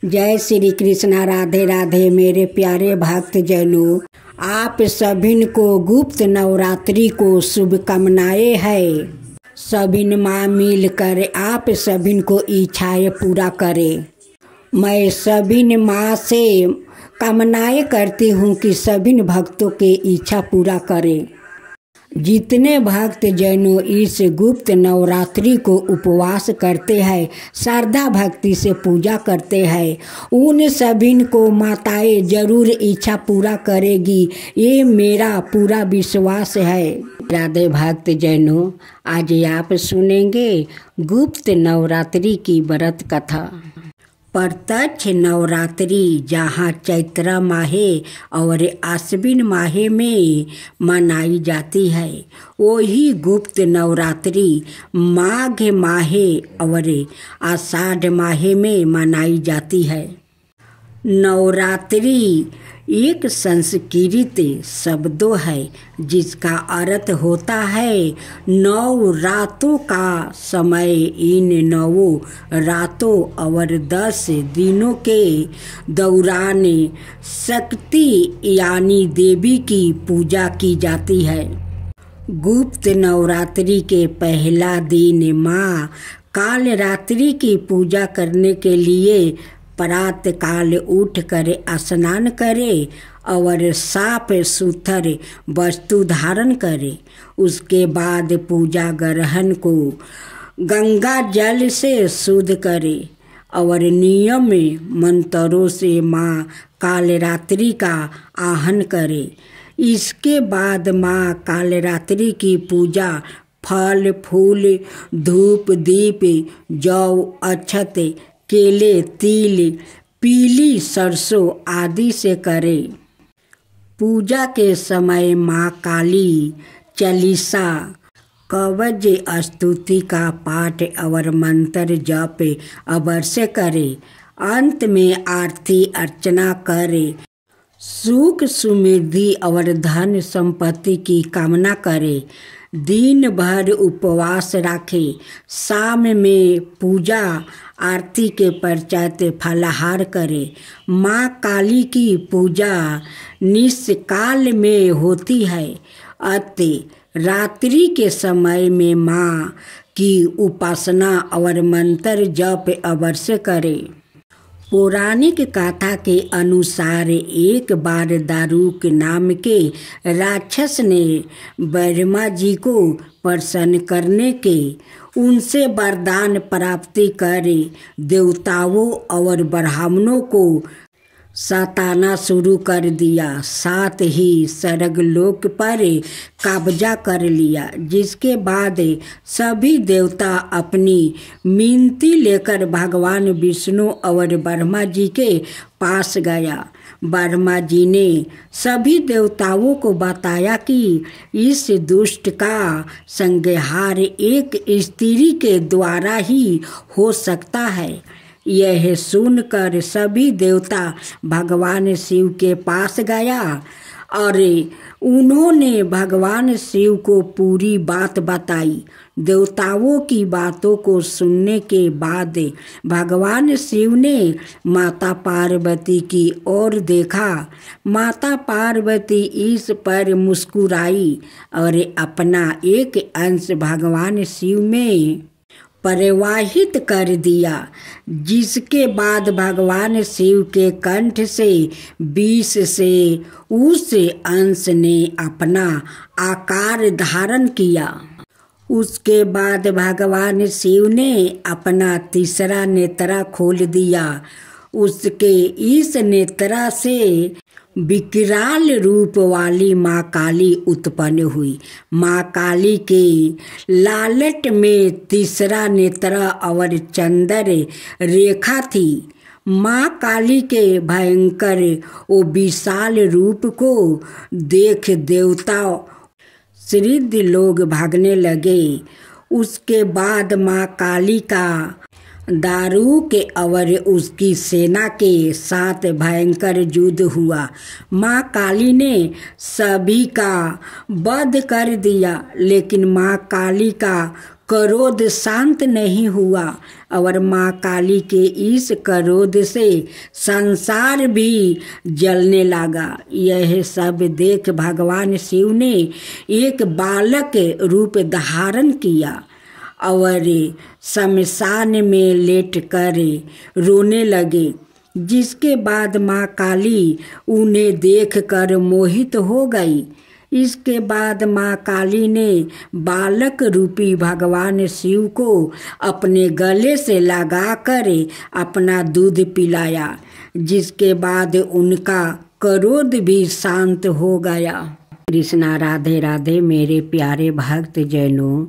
जय श्री कृष्णा। राधे राधे मेरे प्यारे भक्त जनों, आप सभिन को गुप्त नवरात्रि को शुभकामनाएं है। सभिन माँ मिल कर आप सभिन को इच्छाएं पूरा करे। मैं सभिन माँ से कामनाएं करती हूँ कि सभिन भक्तों के इच्छा पूरा करे। जितने भक्त जनों इस गुप्त नवरात्रि को उपवास करते हैं, श्रद्धा भक्ति से पूजा करते हैं, उन सभिन को माताएं जरूर इच्छा पूरा करेगी, ये मेरा पूरा विश्वास है। राधे भक्त जनों, आज आप सुनेंगे गुप्त नवरात्रि की व्रत कथा। प्रत्यक्ष नवरात्रि जहाँ चैत्र माहे और आश्विन माहे में मनाई जाती है, वही गुप्त नवरात्रि माघ माहे और आषाढ़ माहे में मनाई जाती है। नवरात्रि एक संस्कृत शब्दों है जिसका अर्थ होता है 9 रातों का समय। इन 9 रातों और 10 दिनों के दौरान शक्ति यानी देवी की पूजा की जाती है। गुप्त नवरात्रि के पहला दिन माँ कालरात्रि की पूजा करने के लिए प्रातः काल उठ कर स्नान करे और साफ सुथरे वस्तु धारण करे। उसके बाद पूजा ग्रहण को गंगा जल से शुद्ध करे और नियम मंत्रों से माँ कालरात्रि का आह्वान करे। इसके बाद माँ कालरात्रि की पूजा फल फूल धूप दीप जौ अक्षत केले तिल पीली सरसों आदि से करे। पूजा के समय माँ काली चालीसा कवच स्तुति का पाठ और मंत्र जप अवश्य करे। अंत में आरती अर्चना करे। सुख समृद्धि और धन संपत्ति की कामना करे। दिन भर उपवास रखे। शाम में पूजा आरती के पश्चात फलाहार करे। माँ काली की पूजा निशकाल में होती है। अतः रात्रि के समय में माँ की उपासना और मंत्र जप अवश्य करे। पौराणिक कथा के अनुसार एक बार दारुक नाम के राक्षस ने ब्रह्मा जी को प्रसन्न करने के उनसे वरदान प्राप्ति करे देवताओं और ब्राह्मणों को सताना शुरू कर दिया। साथ ही स्वर्गलोक पर कब्जा कर लिया। जिसके बाद सभी देवता अपनी मिनती लेकर भगवान विष्णु और ब्रह्मा जी के पास गया। ब्रह्मा जी ने सभी देवताओं को बताया कि इस दुष्ट का संहार एक स्त्री के द्वारा ही हो सकता है। यह सुनकर सभी देवता भगवान शिव के पास गया और उन्होंने भगवान शिव को पूरी बात बताई। देवताओं की बातों को सुनने के बाद भगवान शिव ने माता पार्वती की ओर देखा। माता पार्वती इस पर मुस्कुराई और अपना एक अंश भगवान शिव में प्रवाहित कर दिया। जिसके बाद भगवान शिव के कंठ से विष से उस अंश ने अपना आकार धारण किया। उसके बाद भगवान शिव ने अपना तीसरा नेत्र खोल दिया। उसके इस नेत्र से विकराल रूप वाली माँ काली उत्पन्न हुई। माँ काली के लालट में तीसरा नेत्र और चंद्र रेखा थी। माँ काली के भयंकर वो विशाल रूप को देख देवता सिद्ध लोग भागने लगे। उसके बाद माँ काली का दारुक और उसकी सेना के साथ भयंकर युद्ध हुआ। माँ काली ने सभी का वध कर दिया, लेकिन माँ काली का क्रोध शांत नहीं हुआ और माँ काली के इस क्रोध से संसार भी जलने लगा। यह सब देख भगवान शिव ने एक बालक रूप धारण किया और शमशान में लेटकर रोने लगे। जिसके बाद माँ काली उन्हें देखकर मोहित हो गई। इसके बाद माँ काली ने बालक रूपी भगवान शिव को अपने गले से लगाकर अपना दूध पिलाया, जिसके बाद उनका क्रोध भी शांत हो गया। कृष्णा राधे राधे। मेरे प्यारे भक्त जैनों,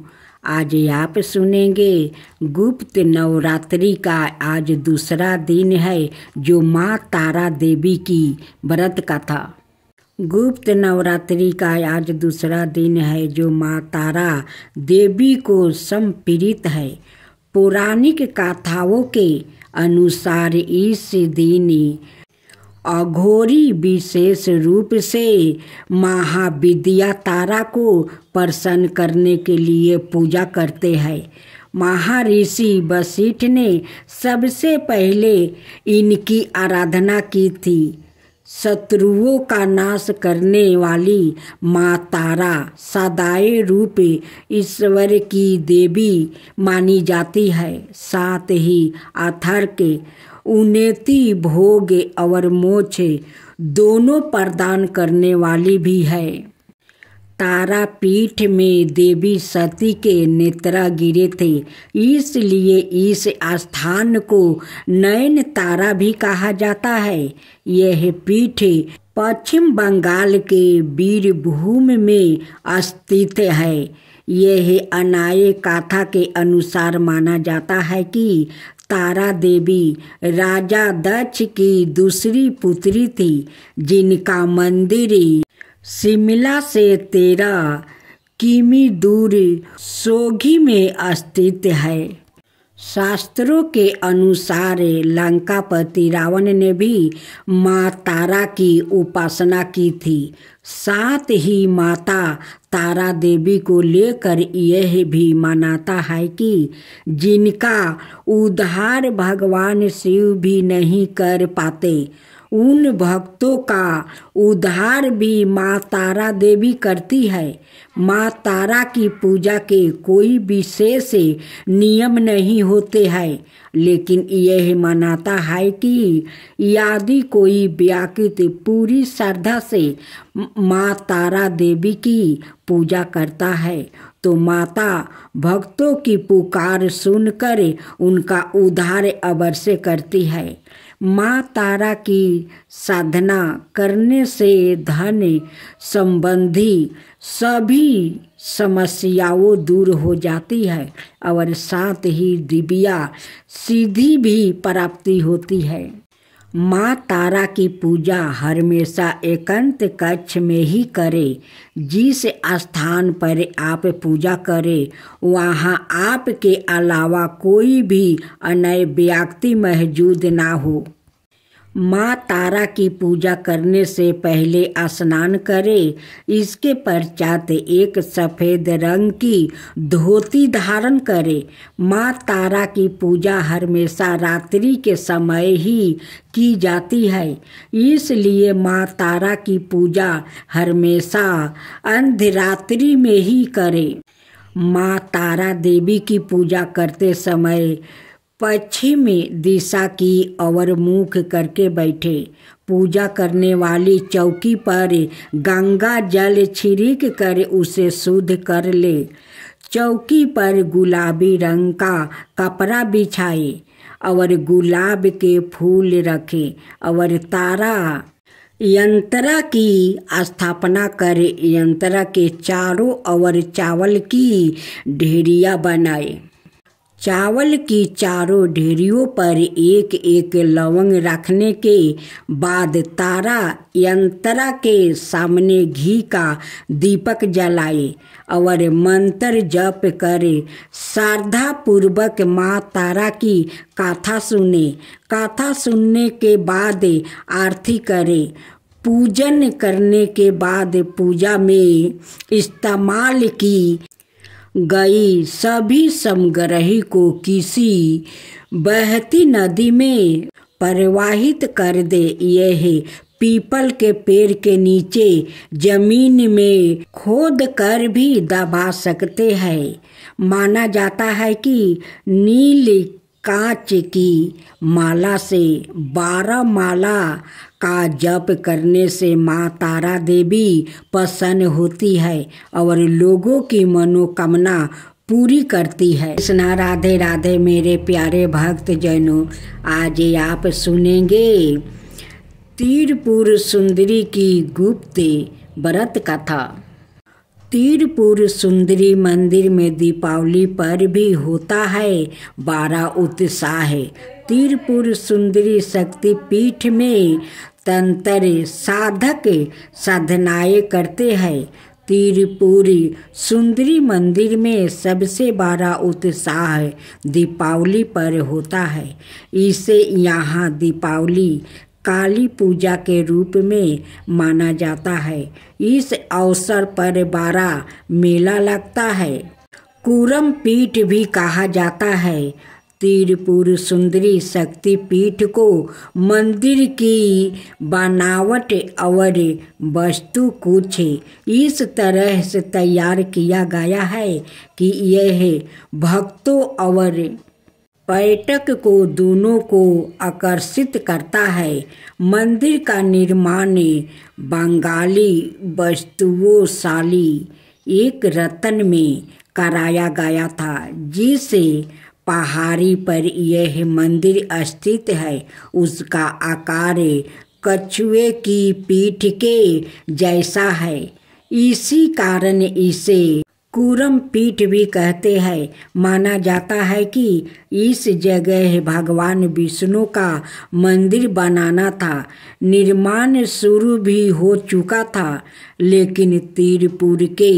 आज आप सुनेंगे गुप्त नवरात्रि का आज दूसरा दिन है, जो माँ तारा देवी की व्रत कथा। गुप्त नवरात्रि का आज दूसरा दिन है, जो माँ तारा देवी को समर्पित है। पौराणिक कथाओं के अनुसार इस दिन अघोरी विशेष रूप से महाविद्या तारा को प्रसन्न करने के लिए पूजा करते हैं। महर्षि वशिष्ठ ने सबसे पहले इनकी आराधना की थी। शत्रुओं का नाश करने वाली माँ तारा सदाए रूप ईश्वर की देवी मानी जाती है। साथ ही अथर्क उन्नति भोग और मोक्ष दोनों प्रदान करने वाली भी है। तारापीठ में देवी सती के नेत्र गिरे थे, इसलिए इस स्थान को नयन तारा भी कहा जाता है। यह पीठ पश्चिम बंगाल के बीरभूम में स्थित है। यह अनाय कथा के अनुसार माना जाता है कि तारा देवी राजा दक्ष की दूसरी पुत्री थी, जिनका मंदिर शिमला से 13 किमी दूर सोगी में स्थित है। शास्त्रों के अनुसार लंकापति रावण ने भी माँ तारा की उपासना की थी। साथ ही माता तारा देवी को लेकर यह भी मानता है कि जिनका उद्धार भगवान शिव भी नहीं कर पाते, उन भक्तों का उद्धार भी माँ तारा देवी करती है। माँ तारा की पूजा के कोई विशेष नियम नहीं होते हैं, लेकिन यह मानता है कि यदि कोई व्यक्ति पूरी श्रद्धा से माँ तारा देवी की पूजा करता है, तो माता भक्तों की पुकार सुनकर उनका उद्धार अवश्य करती है। माँ तारा की साधना करने से धन संबंधी सभी समस्याओं दूर हो जाती है और साथ ही दिव्या सिद्धि भी प्राप्ति होती है। माँ तारा की पूजा हमेशा एकांत कक्ष में ही करें। जिस स्थान पर आप पूजा करें, वहाँ आपके अलावा कोई भी अन्य व्यक्ति मौजूद ना हो। माँ तारा की पूजा करने से पहले स्नान करें। इसके पश्चात एक सफ़ेद रंग की धोती धारण करें। माँ तारा की पूजा हमेशा रात्रि के समय ही की जाती है, इसलिए माँ तारा की पूजा हमेशा अर्धरात्रि में ही करें। माँ तारा देवी की पूजा करते समय पश्चिम दिशा की ओर मुख करके बैठे। पूजा करने वाली चौकी पर गंगा जल छिड़क कर उसे शुद्ध कर ले। चौकी पर गुलाबी रंग का कपड़ा बिछाए और गुलाब के फूल रखे और तारा यंत्र की स्थापना कर यंत्र के चारों ओर चावल की ढेरियाँ बनाए। चावल की चारों ढेरियों पर एक एक लवंग रखने के बाद तारा यंत्र के सामने घी का दीपक जलाए और मंत्र जप करे। श्रद्धा पूर्वक माँ तारा की कथा सुने। कथा सुनने के बाद आरती करे। पूजन करने के बाद पूजा में इस्तेमाल की गई सभी समग्रही को किसी बहती नदी में प्रवाहित कर दे। यह पीपल के पेड़ के नीचे जमीन में खोद कर भी दबा सकते हैं। माना जाता है कि नील कांच की माला से 12 माला का जप करने से माँ तारा देवी प्रसन्न होती है और लोगों की मनोकामना पूरी करती है। कृष्णा राधे राधे मेरे प्यारे भक्त जनों, आज आप सुनेंगे तीरपुर सुंदरी की गुप्त व्रत कथा। तीरपुर सुंदरी मंदिर में दीपावली पर भी होता है 12 उत्साह। तीरपुर सुंदरी शक्ति पीठ में तंत्र साधक साधनाएं करते हैं। तीरपुरी सुंदरी मंदिर में सबसे बड़ा उत्साह दीपावली पर होता है। इसे यहाँ दीपावली काली पूजा के रूप में माना जाता है। इस अवसर पर 12 मेला लगता है। कूरम पीठ भी कहा जाता है। तीरपुर सुंदरी शक्ति पीठ को मंदिर की बनावट और वस्तु कुछ इस तरह से तैयार किया गया है कि यह भक्तों और पर्यटक को दोनों को आकर्षित करता है। मंदिर का निर्माण बंगाली वस्तुओं शाली एक रत्न में कराया गया था, जिसे पहाड़ी पर यह मंदिर स्थित है। उसका आकार कछुए की पीठ के जैसा है। इसी कारण इसे कूरम पीठ भी कहते हैं। माना जाता है कि इस जगह भगवान विष्णु का मंदिर बनाना था। निर्माण शुरू भी हो चुका था, लेकिन तीरपुर के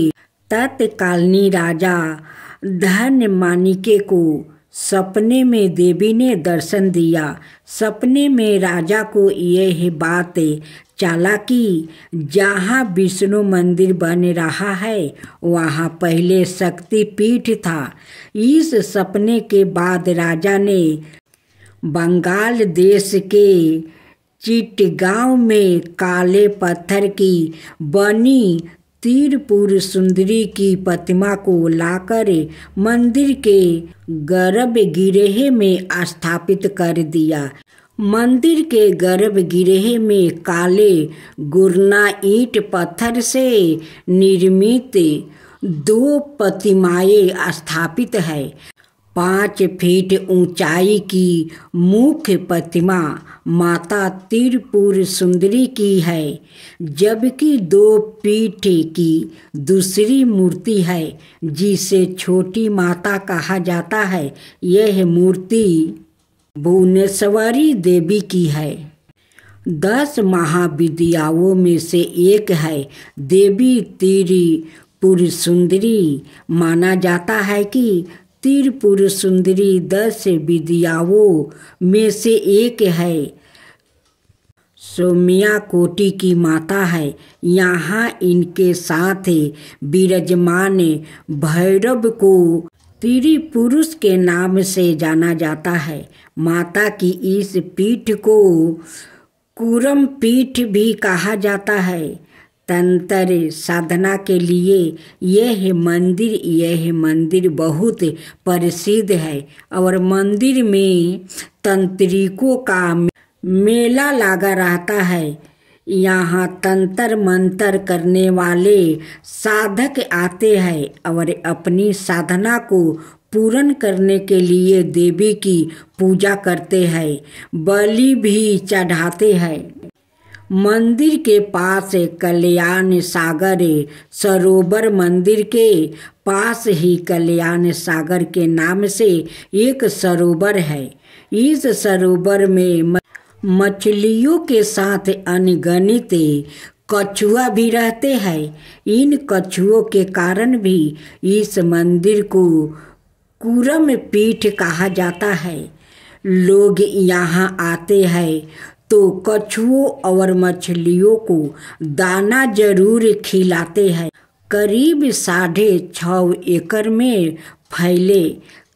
तत्कालीन राजा धनमाणिके को सपने में देवी ने दर्शन दिया। सपने में राजा को यह बात चला कि जहाँ विष्णु मंदिर बन रहा है वहाँ पहले शक्ति पीठ था। इस सपने के बाद राजा ने बंगाल देश के चिटगांव में काले पत्थर की बनी तीरपुर सुंदरी की प्रतिमा को लाकर मंदिर के गर्भगृह में स्थापित कर दिया। मंदिर के गर्भगृह में काले गुरना ईंट पत्थर से निर्मित 2 प्रतिमाएं स्थापित है। 5 फीट ऊंचाई की मुख्य प्रतिमा माता तीरपुर सुंदरी की है, जबकि 2 फीट की दूसरी मूर्ति है जिसे छोटी माता कहा जाता है। यह मूर्ति भुवनेश्वरी देवी की है। 10 महाविद्याओं में से एक है देवी तीरपुर सुंदरी। माना जाता है कि तीरपुर सुंदरी 10 विद्याओं में से एक है। सौम्या कोटि की माता है। यहाँ इनके साथ विराजमान भैरव को त्रिपुरुष के नाम से जाना जाता है। माता की इस पीठ को कूरम पीठ भी कहा जाता है। तंत्र साधना के लिए यह मंदिर बहुत प्रसिद्ध है और मंदिर में तंत्रिकों का मेला लगा रहता है। यहाँ तंत्र मंत्र करने वाले साधक आते हैं और अपनी साधना को पूर्ण करने के लिए देवी की पूजा करते हैं, बलि भी चढ़ाते हैं। मंदिर के पास कल्याण सागर सरोवर, मंदिर के पास ही कल्याण सागर के नाम से एक सरोवर है। इस सरोवर में मछलियों के साथ अनगिनत कछुआ भी रहते हैं। इन कछुओं के कारण भी इस मंदिर को कूरम पीठ कहा जाता है। लोग यहाँ आते हैं तो कछुओं और मछलियों को दाना जरूर खिलाते हैं। करीब 6.5 एकड़ में फैले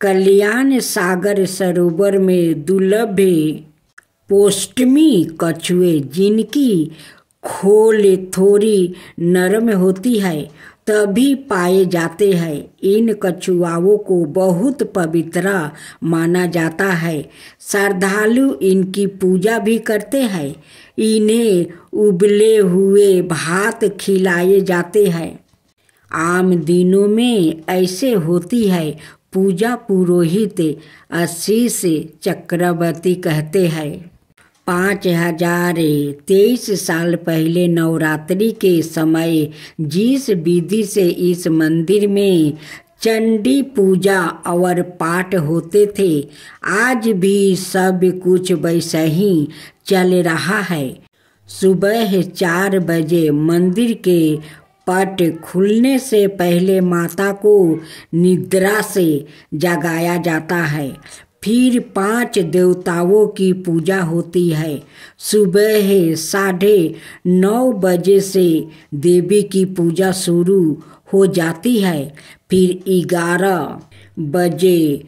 कल्याण सागर सरोवर में दुर्लभ पोस्टमी कछुए, जिनकी खोल थोड़ी नरम होती है, तभी पाए जाते हैं। इन कछुआओं को बहुत पवित्र माना जाता है। श्रद्धालु इनकी पूजा भी करते हैं। इन्हें उबले हुए भात खिलाए जाते हैं। आम दिनों में ऐसे होती है पूजा। पुरोहित आशीष चक्रवर्ती कहते हैं, 5023 साल पहले नवरात्रि के समय जिस विधि से इस मंदिर में चंडी पूजा और पाठ होते थे, आज भी सब कुछ वैसा ही चल रहा है। सुबह 4 बजे मंदिर के पट खुलने से पहले माता को निद्रा से जगाया जाता है। फिर 5 देवताओं की पूजा होती है। सुबह 9:30 बजे से देवी की पूजा शुरू हो जाती है। फिर 11 बजे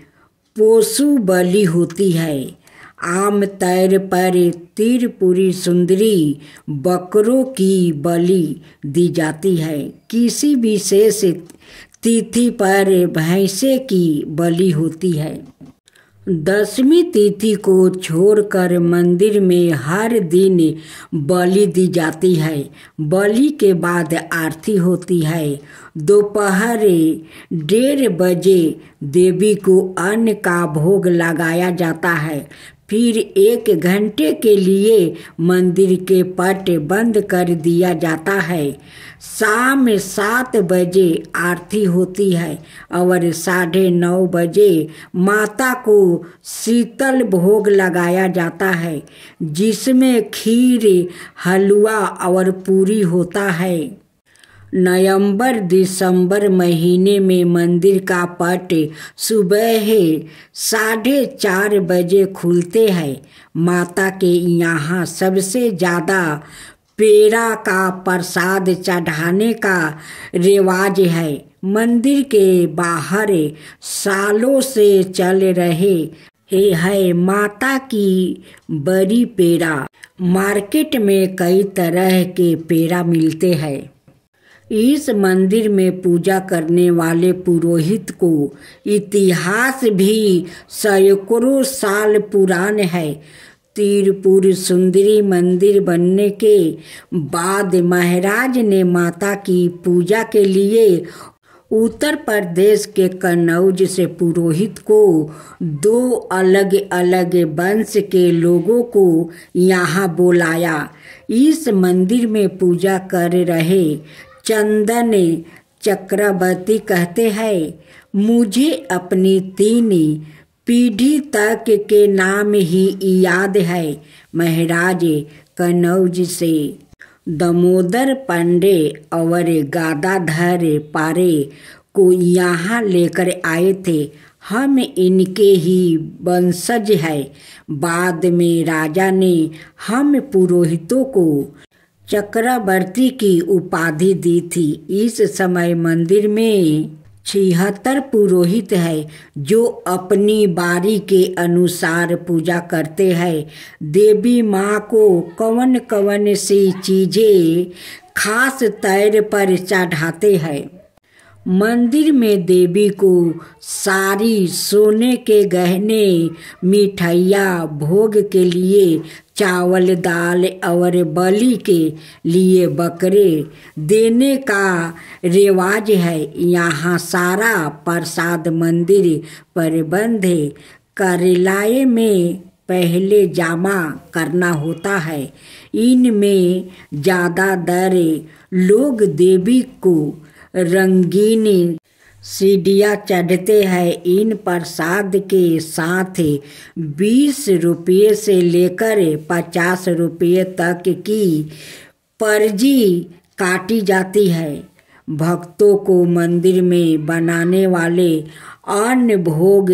पशु बलि होती है। आम तौर पर त्रिपुरी सुंदरी बकरों की बलि दी जाती है। किसी विशेष तिथि पर भैंसे की बलि होती है। 10वीं तिथि को छोड़कर मंदिर में हर दिन बलि दी जाती है। बलि के बाद आरती होती है। दोपहर 1:30 बजे देवी को अन्न का भोग लगाया जाता है। फिर 1 घंटे के लिए मंदिर के पट बंद कर दिया जाता है। शाम 7 बजे आरती होती है और 9:30 बजे माता को शीतल भोग लगाया जाता है, जिसमें खीर, हलवा और पूरी होता है। नवंबर दिसंबर महीने में मंदिर का पट सुबह 4:30 बजे खुलते हैं। माता के यहाँ सबसे ज़्यादा पेड़ा का प्रसाद चढ़ाने का रिवाज है। मंदिर के बाहर सालों से चल रहे है माता की बड़ी पेड़ा। मार्केट में कई तरह के पेड़ा मिलते हैं। इस मंदिर में पूजा करने वाले पुरोहित को इतिहास भी सैकड़ों साल पुराना है। त्रिपुर सुंदरी मंदिर बनने के बाद महाराज ने माता की पूजा के लिए उत्तर प्रदेश के कन्नौज से पुरोहित को 2 अलग अलग वंश के लोगों को यहाँ बुलाया। इस मंदिर में पूजा कर रहे चंदन चक्रवर्ती कहते हैं, मुझे अपनी 3 पीढ़ी तक के नाम ही याद है। महाराज कन्नौज से दामोदर पांडे और गदाधर पारे को यहाँ लेकर आए थे। हम इनके ही वंशज हैं। बाद में राजा ने हम पुरोहितों को चक्रवर्ती की उपाधि दी थी। इस समय मंदिर में 76 पुरोहित हैं जो अपनी बारी के अनुसार पूजा करते हैं। देवी माँ को कौन कौन सी चीजें खास तौर पर चढ़ाते हैं। मंदिर में देवी को सारी सोने के गहने, मिठाइयाँ, भोग के लिए चावल, दाल और बलि के लिए बकरे देने का रिवाज है। यहाँ सारा प्रसाद मंदिर प्रबंध कार्यालय में पहले जमा करना होता है। इनमें ज़्यादातर लोग देवी को रंगीन सीढ़ियाँ चढ़ते हैं। इन प्रसाद के साथ 20 रुपये से लेकर 50 रुपये तक की पर्ची काटी जाती है। भक्तों को मंदिर में बनाने वाले अन्न भोग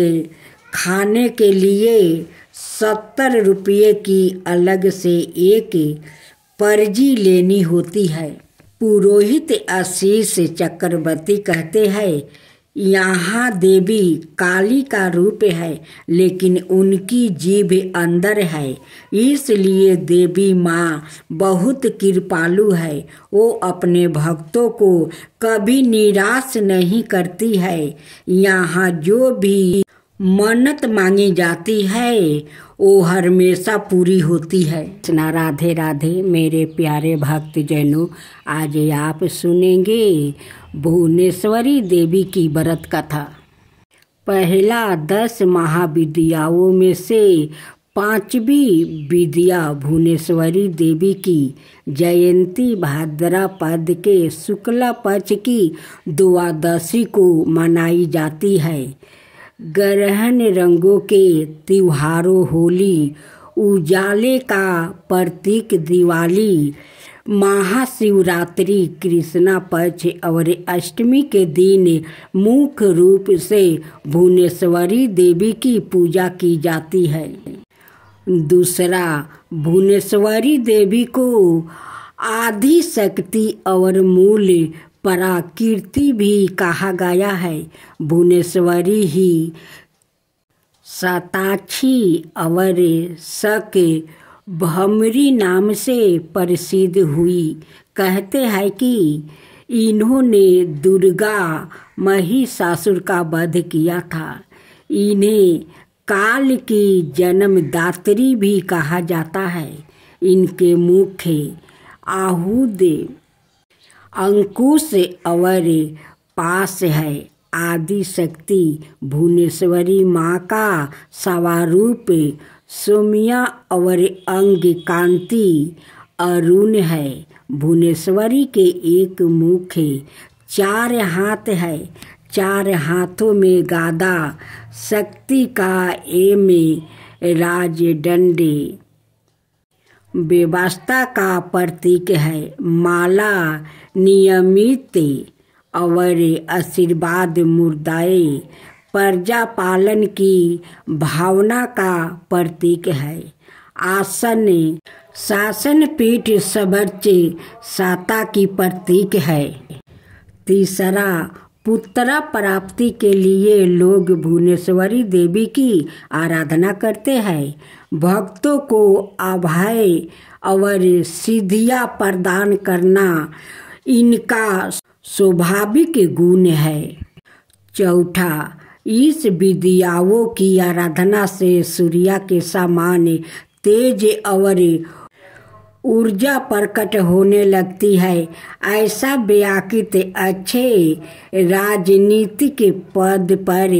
खाने के लिए 70 रुपये की अलग से एक पर्ची लेनी होती है। पुरोहित आशीष चक्रवर्ती कहते हैं, यहाँ देवी काली का रूप है, लेकिन उनकी जीभ अंदर है, इसलिए देवी माँ बहुत कृपालु है। वो अपने भक्तों को कभी निराश नहीं करती है। यहाँ जो भी मन्नत मांगी जाती है वो हमेशा पूरी होती है। राधे राधे मेरे प्यारे भक्त जनों, आज आप सुनेंगे भुवनेश्वरी देवी की व्रत कथा। पहला 10 महाविद्याओं में से 5वीं विद्या भुवनेश्वरी देवी की जयंती भाद्रपद के शुक्ल पक्ष की द्वादशी को मनाई जाती है। ग्रहण रंगों के त्योहारों होली, उजाले का प्रतीक दिवाली, महाशिवरात्रि, कृष्णा पक्ष और अष्टमी के दिन मुख्य रूप से भुवनेश्वरी देवी की पूजा की जाती है। दूसरा, भुवनेश्वरी देवी को आदि शक्ति और मूल पराकीर्ति भी कहा गया है। भुवनेश्वरी ही शताक्षी और शक भमरी नाम से प्रसिद्ध हुई। कहते हैं कि इन्होंने दुर्गा महिषासुर का वध किया था। इन्हें काल की जन्मदात्री भी कहा जाता है। इनके मुख्य आयुध अंकुश और पास है। आदि शक्ति भुवनेश्वरी माँ का स्वरूप सौम्य और अंग कांति अरुण है। भुवनेश्वरी के एक मुख्य 4 हाथ है। 4 हाथों में गादा, शक्ति का एम राजदंड व्यवस्था का प्रतीक है। माला नियमित और आशीर्वाद मुद्राए प्रजा पालन की भावना का प्रतीक है। आसन शासन पीठ सर्वोच्च सत्ता की प्रतीक है। तीसरा, पुत्र प्राप्ति के लिए लोग भुवनेश्वरी देवी की आराधना करते हैं। भक्तों को अभय और सिद्धियां प्रदान करना इनका स्वाभाविक गुण है। चौथा, इस विद्याओं की आराधना से सूर्य के समान तेज और ऊर्जा प्रकट होने लगती है। ऐसा व्यक्ति अच्छे राजनीतिक पद पर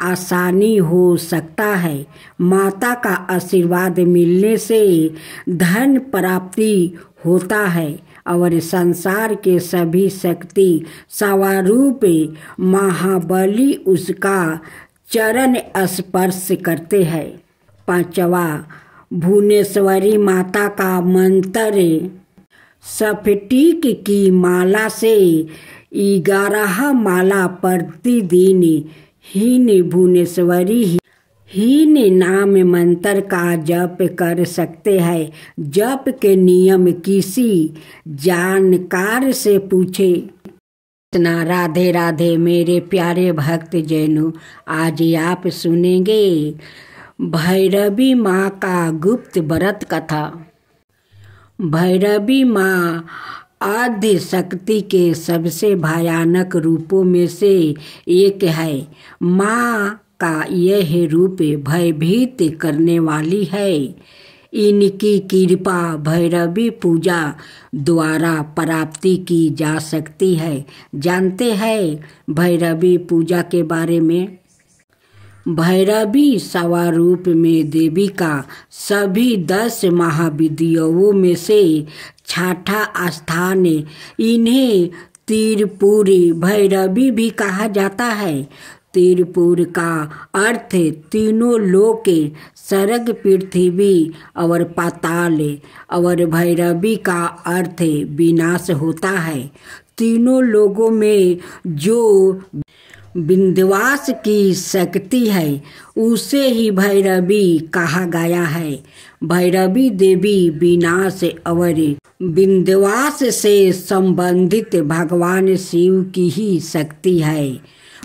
आसानी हो सकता है। माता का आशीर्वाद मिलने से धन प्राप्ति होता है और संसार के सभी शक्ति स्वरूप महाबली उसका चरण स्पर्श करते हैं। पांचवा, भुवनेश्वरी माता का मंत्र स्फटिक की माला से 11 माला प्रतिदिन हीन भुवनेश्वरी हीन नाम मंत्र का जप कर सकते हैं। जप के नियम किसी जानकार से पूछे। राधे राधे मेरे प्यारे भक्त जैनों, आज आप सुनेंगे भैरवी माँ का गुप्त व्रत कथा। भैरवी माँ आद्य शक्ति के सबसे भयानक रूपों में से एक है। माँ का यह रूप भयभीत करने वाली है। इनकी कृपा भैरवी पूजा द्वारा प्राप्ति की जा सकती है। जानते हैं भैरवी पूजा के बारे में? भैरवी स्वरूप में देवी का सभी 10 महाविद्याओं में से 6ठा स्थान। इन्हें त्रिपुरी भैरवी भी कहा जाता है। त्रिपुर का अर्थ तीनों लोक, स्वर्ग, पृथ्वी और पाताल, और भैरवी का अर्थ विनाश होता है। तीनों लोगों में जो विंध्यवास की शक्ति है, उसे ही भैरवी कहा गया है। भैरवी देवी विनाश और विंध्यवास से संबंधित भगवान शिव की ही शक्ति है।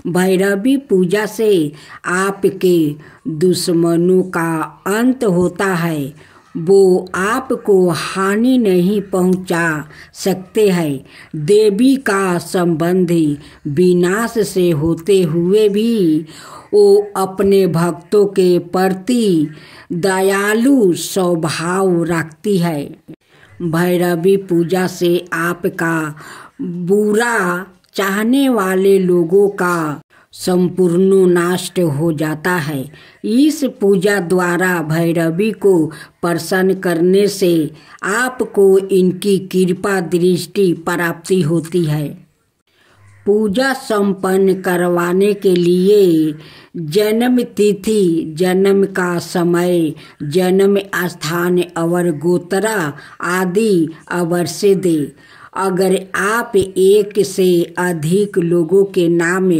भैरवी पूजा से आपके दुश्मनों का अंत होता है, वो आपको हानि नहीं पहुंचा सकते हैं। देवी का संबंधी विनाश से होते हुए भी वो अपने भक्तों के प्रति दयालु स्वभाव रखती है। भैरवी पूजा से आपका बुरा चाहने वाले लोगों का संपूर्ण नष्ट हो जाता है। इस पूजा द्वारा भैरवी को प्रसन्न करने से आपको इनकी कृपा दृष्टि प्राप्ति होती है। पूजा संपन्न करवाने के लिए जन्म तिथि, जन्म का समय, जन्म स्थान और गोत्रा आदि अवश्य दे। अगर आप एक से अधिक लोगों के नाम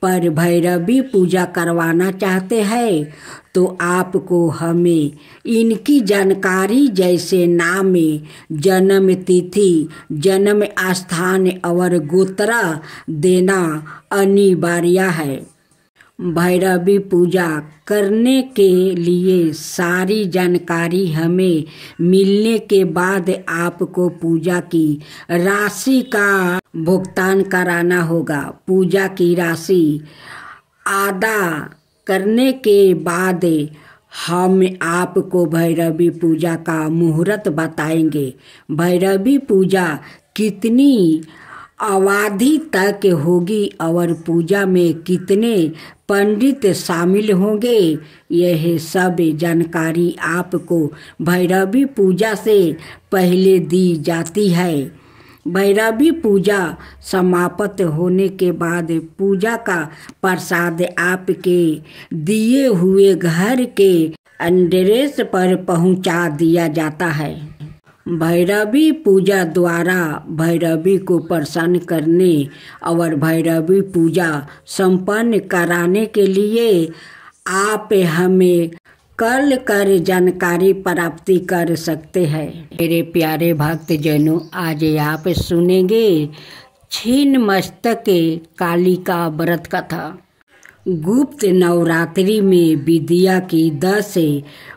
पर भैरवी पूजा करवाना चाहते हैं तो आपको हमें इनकी जानकारी जैसे नाम, जन्म तिथि, जन्म स्थान और गोत्रा देना अनिवार्य है। भैरवी पूजा करने के लिए सारी जानकारी हमें मिलने के बाद आपको पूजा की राशि का भुगतान कराना होगा। पूजा की राशि अदा करने के बाद हम आपको भैरवी पूजा का मुहूर्त बताएंगे। भैरवी पूजा कितनी अवधि तक होगी और पूजा में कितने पंडित शामिल होंगे, यह सब जानकारी आपको भैरवी पूजा से पहले दी जाती है। भैरवी पूजा समाप्त होने के बाद पूजा का प्रसाद आपके दिए हुए घर के एड्रेस पर पहुंचा दिया जाता है। भैरवी पूजा द्वारा भैरवी को प्रसन्न करने और भैरवी पूजा संपन्न कराने के लिए आप हमें कॉल कर जानकारी प्राप्ति कर सकते हैं। मेरे प्यारे भक्तजनों, आज आप सुनेंगे छिन्नमस्तक कालिका व्रत कथा। गुप्त नवरात्रि में विद्या की 10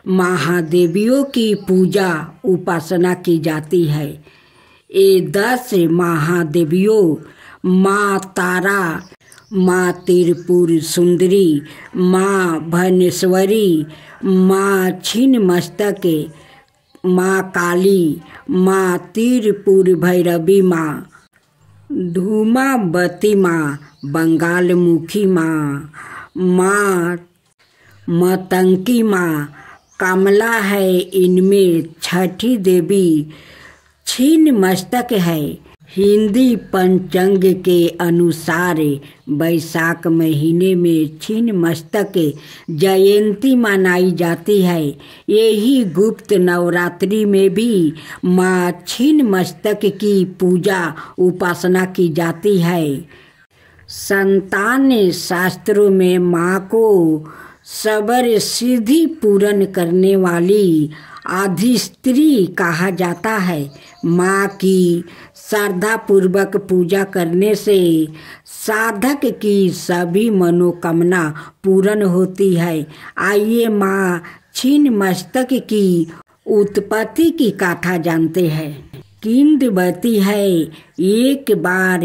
महादेवियों की पूजा उपासना की जाती है। ये 10 महादेवियों माँ तारा, माँ त्रिपुर सुंदरी, माँ भुवनेश्वरी, माँ छिन्नमस्तक, माँ काली, माँ त्रिपुर भैरवी, माँ धूमावती, माँ बंगालमुखी, माँ मतंगी, माँ कमला है। इनमें छठी देवी छिन्नमस्तक है। हिंदी पंचांग के अनुसार वैशाख महीने में छिन्नमस्तक जयंती मनाई जाती है। यही गुप्त नवरात्रि में भी माँ छिन्नमस्तक की पूजा उपासना की जाती है। संतान शास्त्रों में माँ को सबर सिद्धि पूर्ण करने वाली अधिस्त्री कहा जाता है। माँ की श्रद्धापूर्वक पूजा करने से साधक की सभी मनोकामना पूर्ण होती है। आइए माँ छिन्नमस्तक की उत्पत्ति की कथा जानते हैं। किंवदंती है, एक बार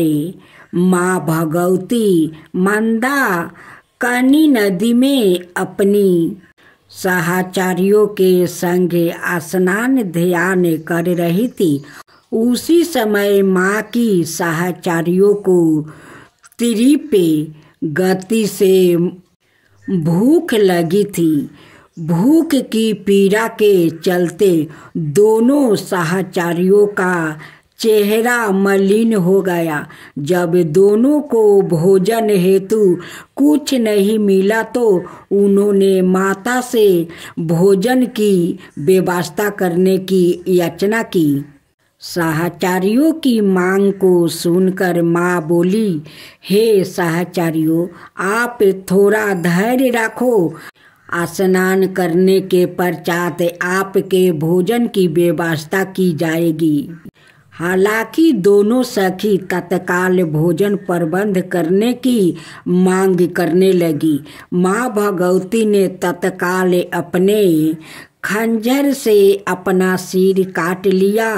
माँ भगवती मंदाकिनी नदी में अपनी सहचारियों के संग स्नान ध्यान कर रही थी। उसी समय माँ की सहचारियों को तीव्र गति से भूख लगी थी। भूख की पीड़ा के चलते दोनों सहचारियों का चेहरा मलिन हो गया। जब दोनों को भोजन हेतु कुछ नहीं मिला तो उन्होंने माता से भोजन की व्यवस्था करने की याचना की। सहचारियों की मांग को सुनकर माँ बोली, हे सहचारियों, आप थोड़ा धैर्य रखो। स्नान करने के पश्चात आपके भोजन की व्यवस्था की जाएगी। हालांकि दोनों सखी तत्काल भोजन प्रबंध करने की मांग करने लगी। माँ भगवती ने तत्काल अपने खंजर से अपना सिर काट लिया।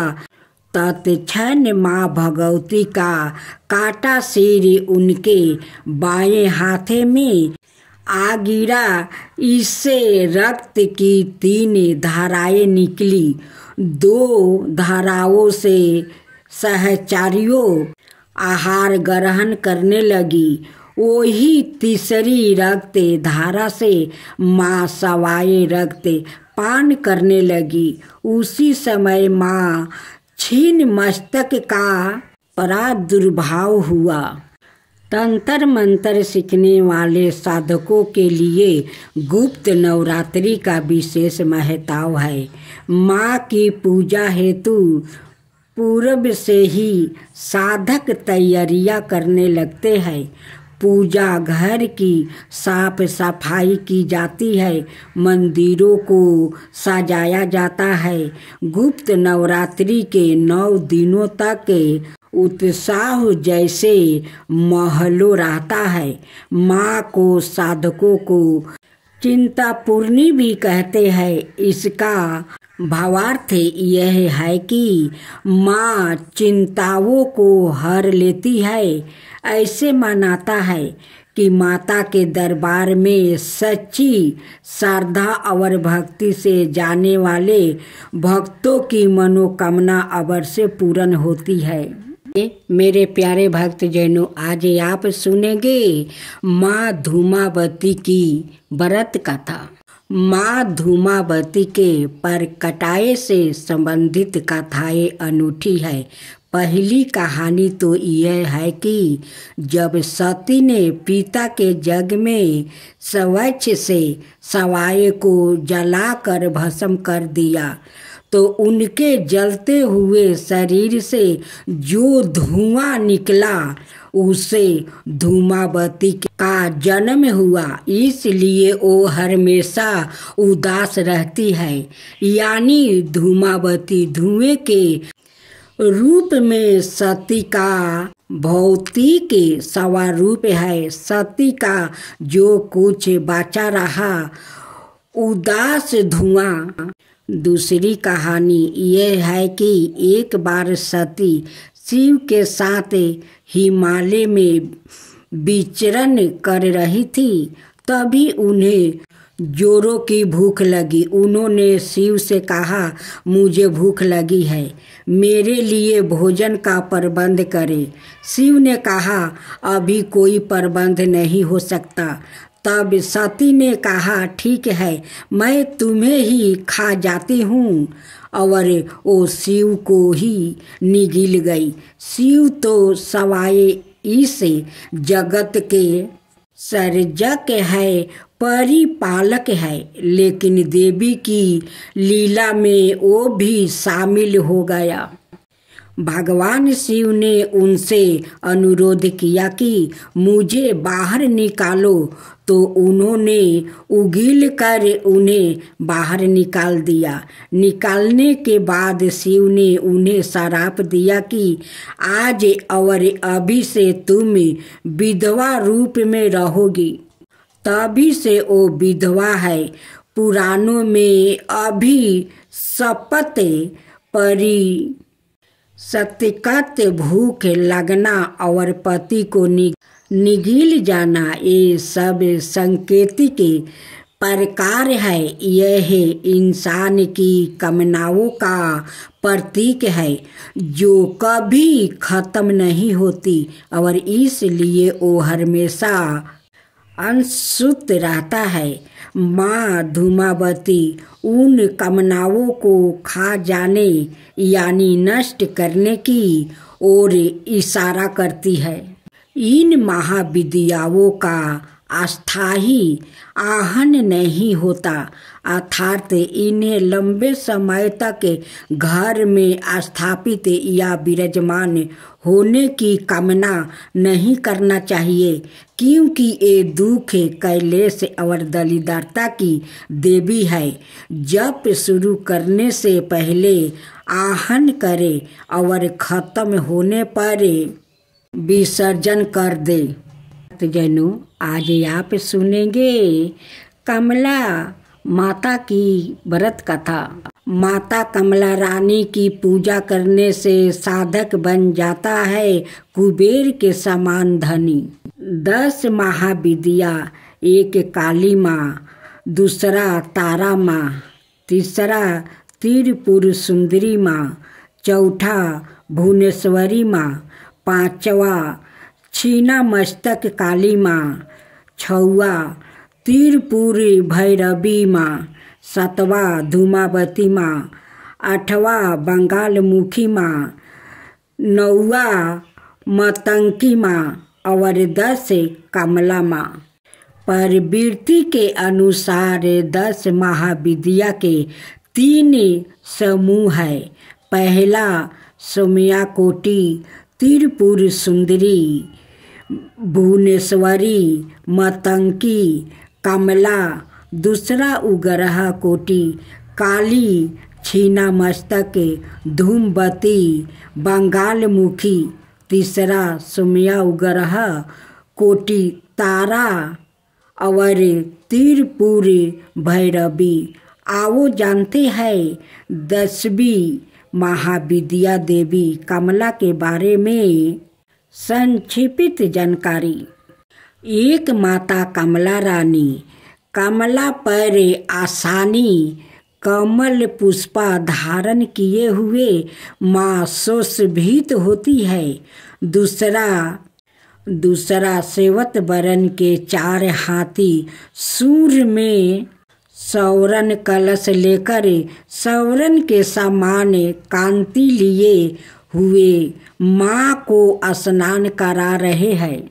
तत्क्षण माँ भगवती का काटा सिर उनके बाएं हाथे में आ गिरा। इससे रक्त की 3 धाराएं निकली। 2 धाराओं से सहचारियों आहार ग्रहण करने लगी। वही तीसरी रक्त धारा से माँ सवाए रक्त पान करने लगी। उसी समय माँ छीन मस्तक का प्रादुर्भाव हुआ। तंत्र मंत्र सीखने वाले साधकों के लिए गुप्त नवरात्रि का विशेष महत्व है। माँ की पूजा हेतु पूर्व से ही साधक तैयारियां करने लगते हैं। पूजा घर की साफ सफाई की जाती है। मंदिरों को सजाया जाता है। गुप्त नवरात्रि के 9 दिनों तक उत्साह जैसे महलों रहता है। माँ को साधकों को चिंतापूर्णी भी कहते हैं। इसका भावार्थ यह है कि माँ चिंताओं को हर लेती है। ऐसे मानता है कि माता के दरबार में सच्ची श्रद्धा और भक्ति से जाने वाले भक्तों की मनोकामना अवश्य पूर्ण होती है। मेरे प्यारे भक्त जैनों, आज आप सुनेंगे माँ धूमावती की व्रत कथा। माँ धूमावती के परकटाए से संबंधित कथाएं अनूठी है। पहली कहानी तो यह है कि जब सती ने पिता के यज्ञ में स्वच्छ से सवाए को जलाकर भस्म कर दिया तो उनके जलते हुए शरीर से जो धुआं निकला उसे धूमावती का जन्म हुआ। इसलिए वो हमेशा उदास रहती है। यानी धूमावती धुएं के रूप में सती का भौतिक स्वरूप है। सती का जो कुछ बचा रहा उदास धुआं। दूसरी कहानी यह है कि एक बार सती शिव के साथ हिमालय में विचरण कर रही थी। तभी उन्हें जोरों की भूख लगी। उन्होंने शिव से कहा, मुझे भूख लगी है, मेरे लिए भोजन का प्रबंध करें। शिव ने कहा, अभी कोई प्रबंध नहीं हो सकता। तब सती ने कहा, ठीक है, मैं तुम्हें ही खा जाती हूँ। और वो शिव को ही निगल गई। शिव तो सवाए इस जगत के सर्जक है, परिपालक है, लेकिन देवी की लीला में वो भी शामिल हो गया। भगवान शिव ने उनसे अनुरोध किया कि मुझे बाहर निकालो, तो उन्होंने उगील कर उन्हें बाहर निकाल दिया। निकालने के बाद शिव ने उन्हें श्राप दिया कि आज और अभी से तुम विधवा रूप में रहोगी। तभी से वो विधवा है। पुराणों में अभी शपथ परी सत्यकत भूख लगना और पति को निगल जाना, ये सब संकेतिक प्रकार है। यह इंसान की कामनाओं का प्रतीक है जो कभी खत्म नहीं होती और इसलिए वो हमेशा अनसुत रहता है। माँ धूमावती उन कामनाओं को खा जाने यानी नष्ट करने की ओर इशारा करती है। इन महाविद्याओं का अस्थायी आहन नहीं होता, अर्थात इन्हें लंबे समय तक घर में स्थापित या विराजमान होने की कामना नहीं करना चाहिए, क्योंकि ये दुख, कैलेश और दरिद्रता की देवी है। जप शुरू करने से पहले आहन करे और खत्म होने पर विसर्जन कर दे। जनों, आज आप सुनेंगे कमला माता की व्रत कथा। माता कमला रानी की पूजा करने से साधक बन जाता है कुबेर के समान धनी। 10 महाविद्या, एक काली माँ, दूसरा तारा माँ, तीसरा त्रिपुर सुंदरी माँ, चौथा भुवनेश्वरी माँ, पांचवा छीना मस्तक काली माँ, छवा त्रिपुर भैरवी माँ, सातवा धूमावती माँ, आठवा बंगाल मुखी माँ, नौवा मतंकी माँ और 10 कमला माँ। प्रवृत्ति के अनुसार 10 महाविद्या के 3 समूह है। पहला सौम्याकोटि, त्रिपुर सुंदरी, भुवनेश्वरी, मतंकी, कमला। दूसरा उग्रह कोटि, काली, छीना मस्तक, धूमवती, बंगाल मुखी। तीसरा सौम्या उग्रह कोटि, तारा और त्रिपुर भैरवी। आओ जानते हैं 10वीं महाविद्या देवी कमला के बारे में संक्षिप्त जानकारी। एक माता कमला रानी कमला पर आसानी कमल पुष्पा धारण किए हुए माँ सुशोभित होती है। दूसरा सेवत बरन के 4 हाथी सूर्य में सौरन कलश लेकर सौरन के समान कांति लिए हुए माँ को स्नान करा रहे हैं।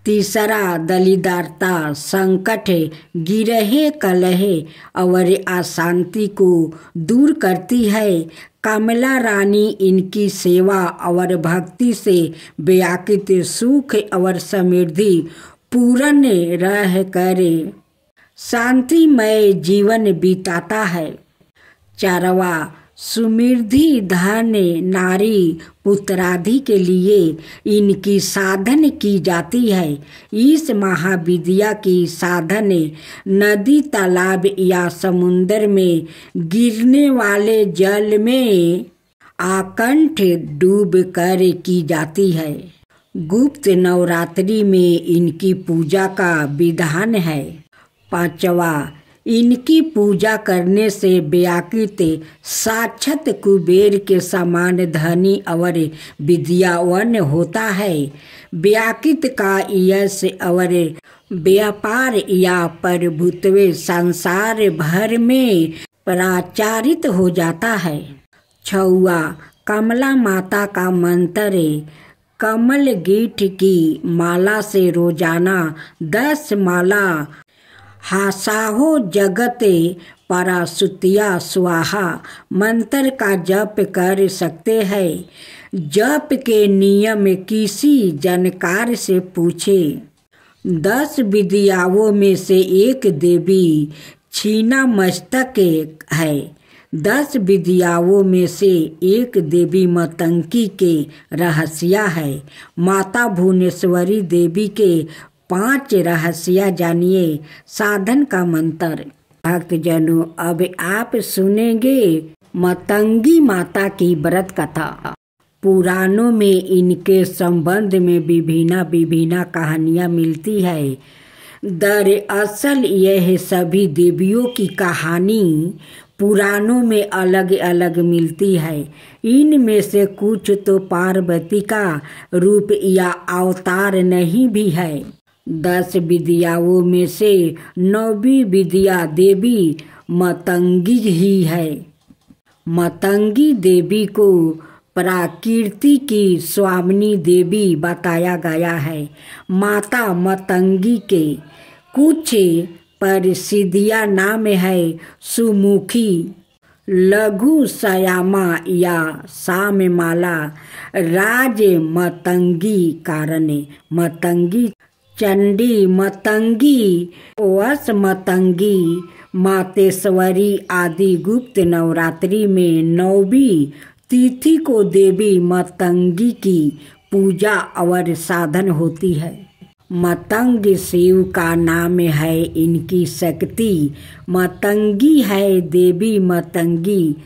तीसरा दलिदारता, संकट, गिरहे कलहे और अशांति को दूर करती है। कमला रानी इनकी सेवा और भक्ति से व्याकुत सुख और समृद्धि पूर्ण रह कर शांतिमय जीवन बिताता है। चारवा समृद्धि, धन, नारी, पुत्रादि के लिए इनकी साधन की जाती है। इस महाविद्या की साधन नदी, तालाब या समुद्र में गिरने वाले जल में आकंठ डूब कर की जाती है। गुप्त नवरात्रि में इनकी पूजा का विधान है। पांचवा, इनकी पूजा करने से व्याकुत साक्षात कुबेर के समान धनी और विद्यावान होता है। व्याकुत का यश और व्यापार या प्रभुत्व संसार भर में प्रचारित हो जाता है। छवा, कमला माता का मंत्र कमल गीठ की माला से रोजाना 10 माला हासाहो जगते परासुतिया स्वाहा मंत्र का जप कर सकते हैं। जप के नियम किसी जानकार से पूछे। 10 विद्याओं में से एक देवी छीना मस्तक है। 10 विद्याओं में से एक देवी मतंकी के रहस्य है। माता भुवनेश्वरी देवी के 5 रहस्य जानिए। साधन का मंत्र। भक्तजनों, अब आप सुनेंगे मतंगी माता की व्रत कथा। पुराणों में इनके संबंध में विभिन्न कहानियां मिलती है। दरअसल यह सभी देवियों की कहानी पुराणों में अलग अलग मिलती है। इनमें से कुछ तो पार्वती का रूप या अवतार नहीं भी है। 10 विद्याओं में से 9वीं विद्या देवी मतंगी ही है। मतंगी देवी को प्रकृति की स्वामिनी देवी बताया गया है। माता मतंगी के कुछ प्रसिद्धियाँ नाम है सुमुखी, लघु श्यामा या साममाला, राज मतंगी कारणे, मतंगी चंडी मतंगी, वस मतंगी, मातेश्वरी आदि। गुप्त नवरात्रि में 9वीं तिथि को देवी मतंगी की पूजा और साधन होती है। मतंग शिव का नाम है, इनकी शक्ति मतंगी है। देवी मतंगी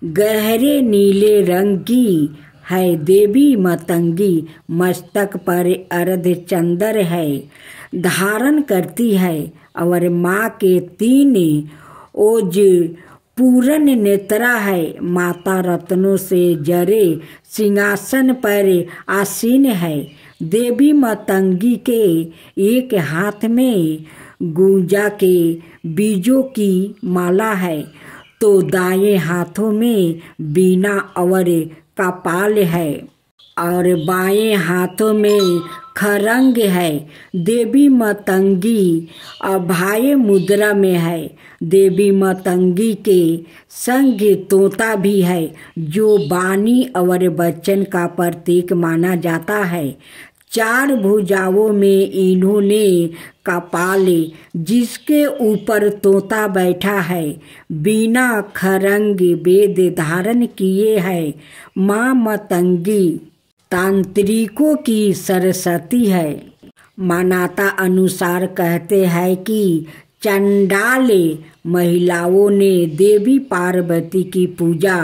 गहरे नीले रंग की है। देवी मतंगी मस्तक पर अर्धचंद्र है धारण करती है और माँ के 3 ओज पूर्ण नेत्रा है। माता रत्नों से जड़े सिंहासन पर आसीन है। देवी मतंगी के एक हाथ में गुंजा के बीजों की माला है तो दाएं हाथों में बीना और कपाल है और बाएं हाथों में खरंग है। देवी मतंगी अभय मुद्रा में है। देवी मतंगी के संग तोता भी है जो वाणी और वचन का प्रतीक माना जाता है। 4 भुजाओं में इन्होंने कपाल जिसके ऊपर तोता बैठा है, बीना खरंग वेद धारण किए है। माँ मतंगी तांत्रिकों की सरस्वती है। मान्यता अनुसार कहते हैं कि चंडाल महिलाओं ने देवी पार्वती की पूजा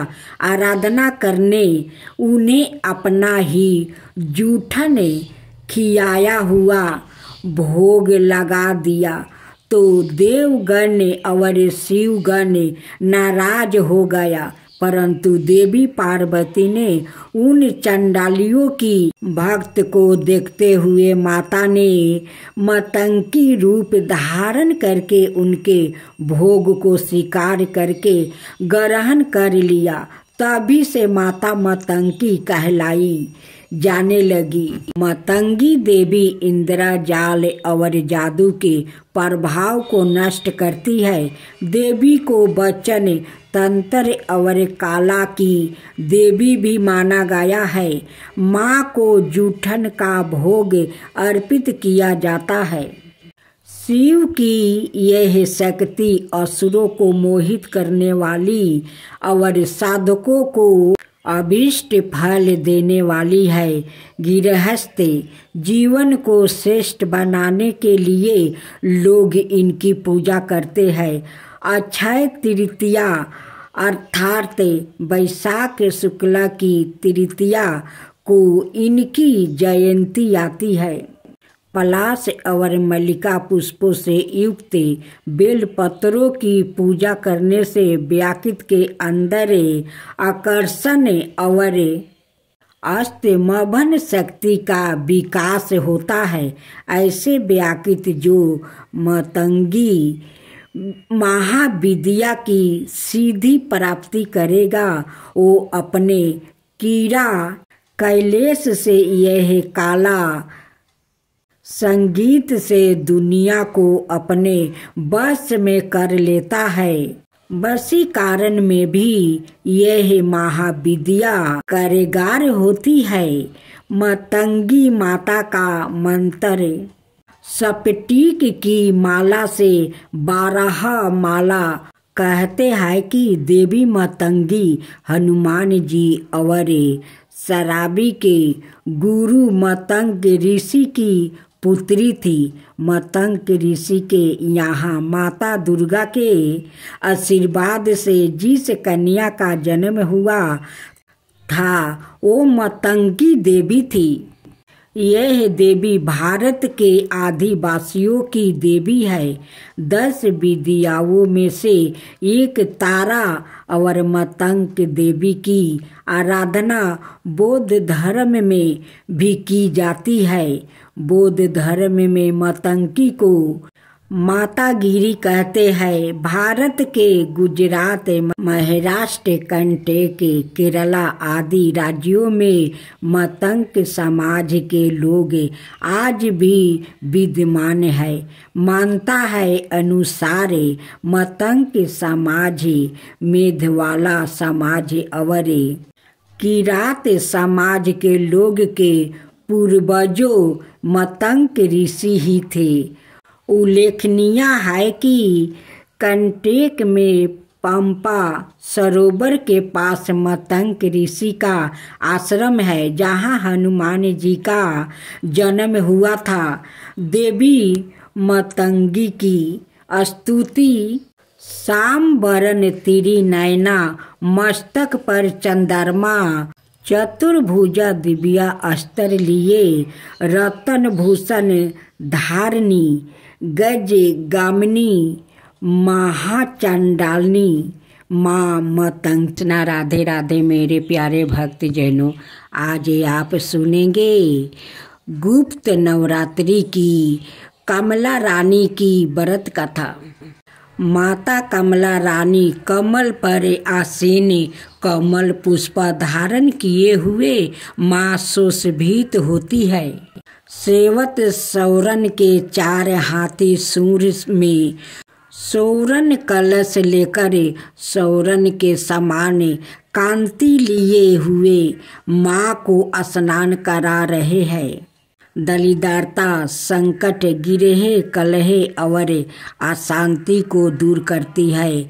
आराधना करने उन्हें अपना ही जूठन खियाया हुआ भोग लगा दिया तो देवगण और शिवगण नाराज हो गया, परंतु देवी पार्वती ने उन चंडालियों की भक्त को देखते हुए माता ने मतंगी रूप धारण करके उनके भोग को स्वीकार करके ग्रहण कर लिया। तभी से माता मतंगी कहलाई जाने लगी। मतंगी देवी इंद्रजाल और जादू के प्रभाव को नष्ट करती है। देवी को वचन तंत्र और कला की देवी भी माना गया है। माँ को जूठन का भोग अर्पित किया जाता है। शिव की यह शक्ति असुरों को मोहित करने वाली और साधकों को अभीष्ट फल देने वाली है। गृहस्थ जीवन को श्रेष्ठ बनाने के लिए लोग इनकी पूजा करते हैं। अक्षय तृतीया अर्थात वैशाख शुक्ला की तृतीया को इनकी जयंती आती है। पलाश और मल्लिका पुष्पों से युक्त बेल पत्रों की पूजा करने से व्यक्ति के अंदर आकर्षण और अस्तमभन शक्ति का विकास होता है। ऐसे व्यक्ति जो मतंगी महाविद्या की सीधी प्राप्ति करेगा वो अपने कीड़ा कैलेश से यह काला संगीत से दुनिया को अपने बस में कर लेता है। वशीकरण में भी यह महाविद्या कारीगर होती है। मतंगी माता का मंत्र स्फटिक की माला से 12 माला कहते हैं कि देवी मतंगी हनुमान जी और शराबी के गुरु मतंग ऋषि की पुत्री थी। मतंग ऋषि के यहाँ माता दुर्गा के आशीर्वाद से जिस कन्या का जन्म हुआ था वो मतंगी देवी थी। यह देवी भारत के आदिवासियों की देवी है। 10 विद्याओं में से एक तारा और मतंग देवी की आराधना बौद्ध धर्म में भी की जाती है। बौद्ध धर्म में मतंगी को मातागिरी कहते हैं भारत के गुजरात, महाराष्ट्र, कर्नाटक, केरला आदि राज्यों में मतंग समाज के लोग आज भी विद्यमान है। मानता है अनुसार मतंग समाज, मेघवाला समाज और किरात समाज के लोग के पूर्वजों मतंग ऋषि ही थे। उल्लेखनीय है कि कर्नाटक में पंपा सरोवर के पास मतंग ऋषि का आश्रम है, जहाँ हनुमान जी का जन्म हुआ था। देवी मतंगी की स्तुति शाम बरन तिरी नैना, मस्तक पर चंद्रमा, चतुर्भुजा दिव्या अस्त्र लिए, रतन भूषण धारणी, गज गामिनी, महाचंडालिनी माँ मतंगना। राधे राधे मेरे प्यारे भक्त जैनों, आज आप सुनेंगे गुप्त नवरात्रि की कमला रानी की व्रत कथा। माता कमला रानी कमल पर आसीन, कमल पुष्प धारण किए हुए माँ सुशोभित होती है। सेवत सौरन के 4 हाथी सूर्य में सौरन कलश लेकर सौरन के समान कांति लिए हुए माँ को स्नान करा रहे हैं। दरिद्रता, संकट, गिरह, कलह और अशांति को दूर करती है।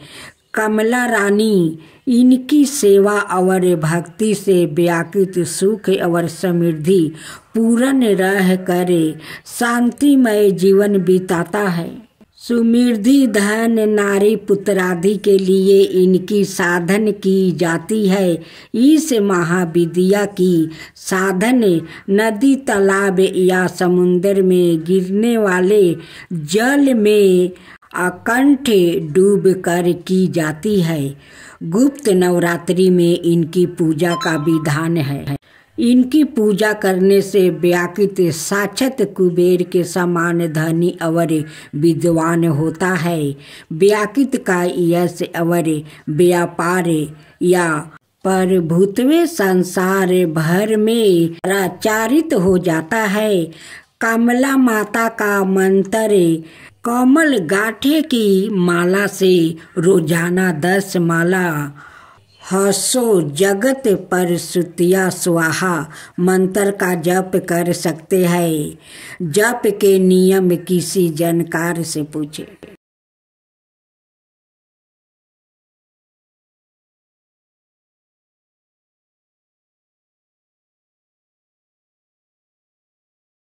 कमला रानी इनकी सेवा और भक्ति से व्याकुल सुख और समृद्धि पूर्ण रह कर शांतिमय जीवन बिताता है। समृद्धि, धन, नारी, पुत्र आदि के लिए इनकी साधन की जाती है। इस महाविद्या की साधन नदी, तालाब या समुद्र में गिरने वाले जल में अकंठ डूब कर की जाती है। गुप्त नवरात्रि में इनकी पूजा का विधान है। इनकी पूजा करने से व्याकृत साक्षात कुबेर के समान धनी और विद्वान होता है। व्याकृत का यश और व्यापार या प्रभुत्व संसार भर में प्रचारित हो जाता है। कमला माता का मंत्र कमल गांठे की माला से रोजाना 10 माला हसो जगत पर सुतिया स्वाहा मंत्र का जप कर सकते हैं। जप के नियम किसी जानकार से पूछे।